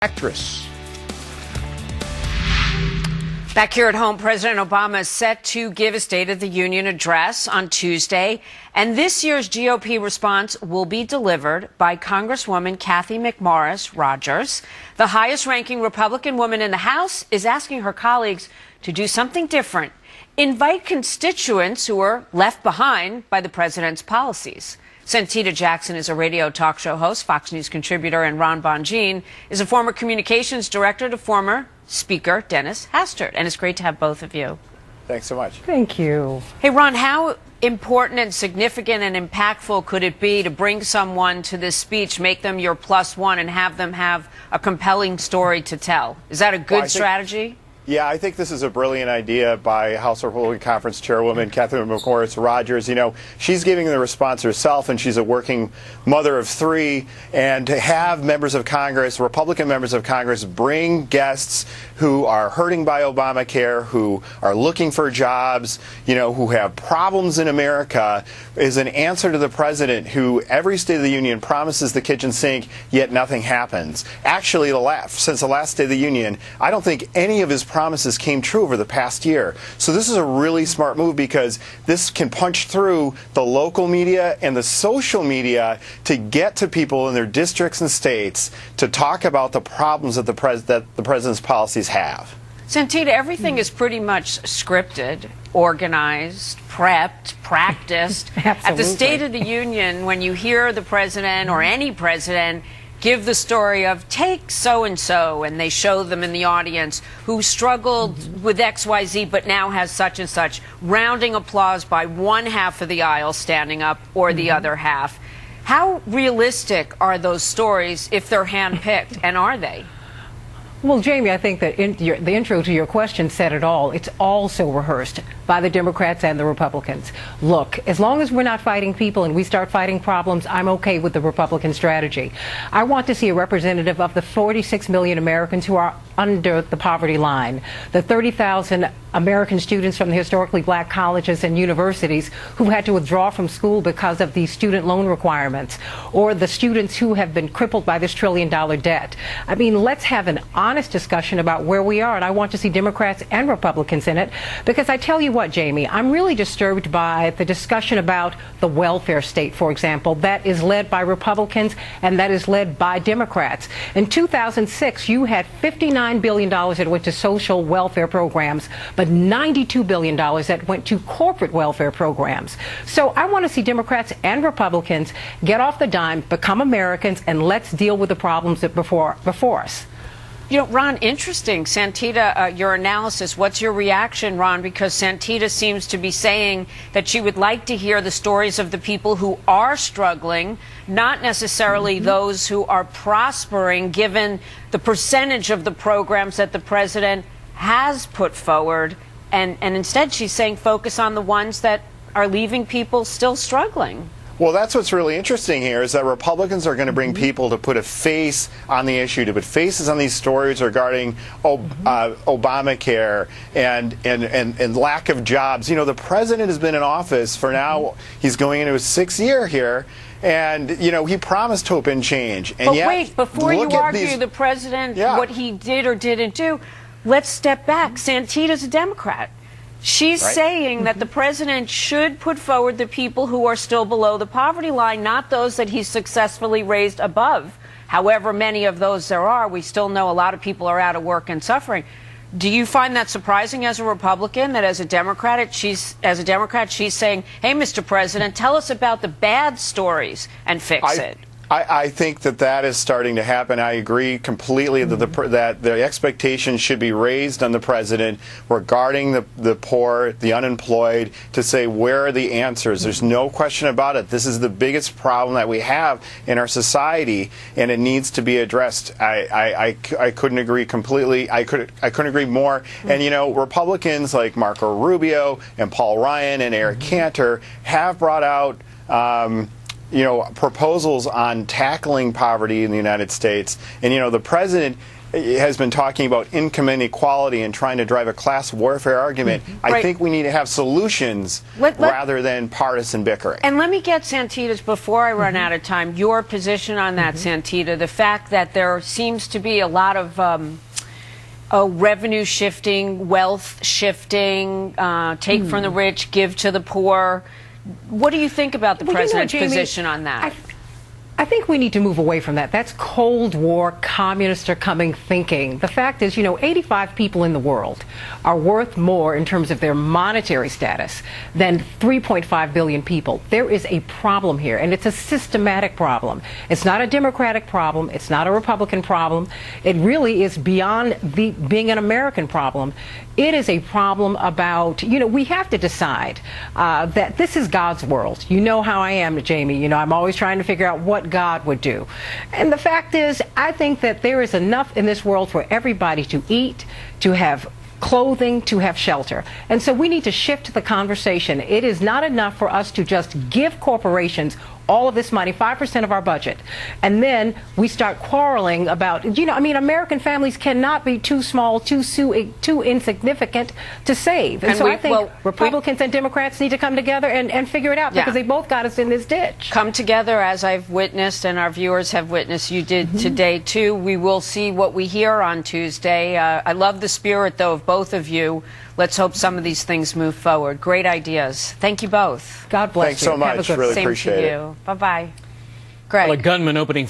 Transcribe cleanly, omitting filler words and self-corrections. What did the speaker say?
actress. Back here at home, President Obama is set to give a State of the Union address on Tuesday, and this year's GOP response will be delivered by Congresswoman Cathy McMorris Rodgers. The highest-ranking Republican woman in the House is asking her colleagues to do something different, invite constituents who are left behind by the president's policies. Santita Jackson is a radio talk show host, Fox News contributor, and Ron Bonjean is a former communications director to former Speaker Dennis Hastert. And it's great to have both of you. Thanks so much. Thank you. Hey, Ron, how important and significant and impactful could it be to bring someone to this speech, make them your +1, and have them have a compelling story to tell? Is that a good strategy? Yeah, I think this is a brilliant idea by House Republican Conference Chairwoman Cathy McMorris Rodgers. You know, she's giving the response herself, and she's a working mother of 3. And to have members of Congress, Republican members of Congress, bring guests who are hurting by Obamacare, who are looking for jobs, you know, who have problems in America, is an answer to the president who every State of the Union promises the kitchen sink, yet nothing happens. Actually, since the last State of the Union, I don't think any of his promises came true over the past year. So this is a really smart move because this can punch through the local media and the social media to get to people in their districts and states to talk about the problems that the president's policies have. Santita, everything is pretty much scripted, organized, prepped, practiced. At the State of the Union, when you hear the president or any president give the story of take so-and-so, and they show them in the audience who struggled with XYZ but now has such and such, rounding applause by one half of the aisle standing up or the other half. How realistic are those stories if they're handpicked, and are they? Well, Jamie, I think that the intro to your question said it all. It's also rehearsed by the Democrats and the Republicans. Look, as long as we're not fighting people and we start fighting problems, I'm okay with the Republican strategy. I want to see a representative of the 46 million Americans who are under the poverty line, the 30,000 American students from the historically black colleges and universities who had to withdraw from school because of the student loan requirements, or the students who have been crippled by this $1 trillion debt. I mean, let's have an honest discussion about where we are, and I want to see Democrats and Republicans in it, because I tell you what, Jamie, I'm really disturbed by the discussion about the welfare state, for example, that is led by Republicans and that is led by Democrats. In 2006, you had $59 billion that went to social welfare programs, but $92 billion that went to corporate welfare programs. So I want to see Democrats and Republicans get off the dime, become Americans, and let's deal with the problems that before us. You know, Ron, interesting. Santita, your analysis, what's your reaction, Ron? Because Santita seems to be saying that she would like to hear the stories of the people who are struggling, not necessarily those who are prospering, given the percentage of the programs that the president has put forward. And instead, she's saying focus on the ones that are leaving people still struggling. Well, that's what's really interesting here is that Republicans are going to bring people to put a face on the issue, to put faces on these stories regarding Obamacare and lack of jobs. You know, the president has been in office for now, he's going into his 6th year here, and, you know, he promised hope and change. And but yet, wait, before you argue the president, what he did or didn't do, let's step back. Santita's a Democrat. She's saying that the president should put forward the people who are still below the poverty line, not those that he's successfully raised above. However many of those there are, we still know a lot of people are out of work and suffering. Do you find that surprising as a Republican, that as a Democrat she's saying, hey, Mr. President, tell us about the bad stories and fix it? I think that is starting to happen. I agree completely that the expectations should be raised on the president regarding the poor, the unemployed, to say where are the answers. There's no question about it. This is the biggest problem that we have in our society, and it needs to be addressed. I couldn't agree completely. I couldn't agree more. And, you know, Republicans like Marco Rubio and Paul Ryan and Eric Cantor have brought out you know, proposals on tackling poverty in the United States. And, you know, the president has been talking about income inequality and trying to drive a class warfare argument. I think we need to have solutions rather than partisan bickering. And let me get Santita's, before I run out of time, your position on that, Santita. The fact that there seems to be a lot of revenue shifting, wealth shifting, take from the rich, give to the poor. What do you think about the president's position on that? I think we need to move away from that. That's Cold War, communist are coming thinking. The fact is, 85 people in the world are worth more in terms of their monetary status than 3.5 billion people. There is a problem here, and it's a systematic problem. It's not a Democratic problem. It's not a Republican problem. It really is beyond being an American problem. It is a problem about, we have to decide that this is God's world. You know how I am, Jamie. I'm always trying to figure out what God would do. And the fact is, I think that there is enough in this world for everybody to eat, to have clothing, to have shelter. And so we need to shift the conversation. It is not enough for us to just give corporations all of this money, 5% of our budget, and then we start quarreling about, American families cannot be too small, too insignificant to save. And so I think Republicans and Democrats need to come together and figure it out, because they both got us in this ditch. Come together, as I've witnessed and our viewers have witnessed. You did today, too. We will see what we hear on Tuesday. I love the spirit, though, of both of you. Let's hope some of these things move forward. Great ideas. Thank you both. God bless you. Thanks so much. Really appreciate it. Same to you. Bye-bye. Greg. Well, a gunman opening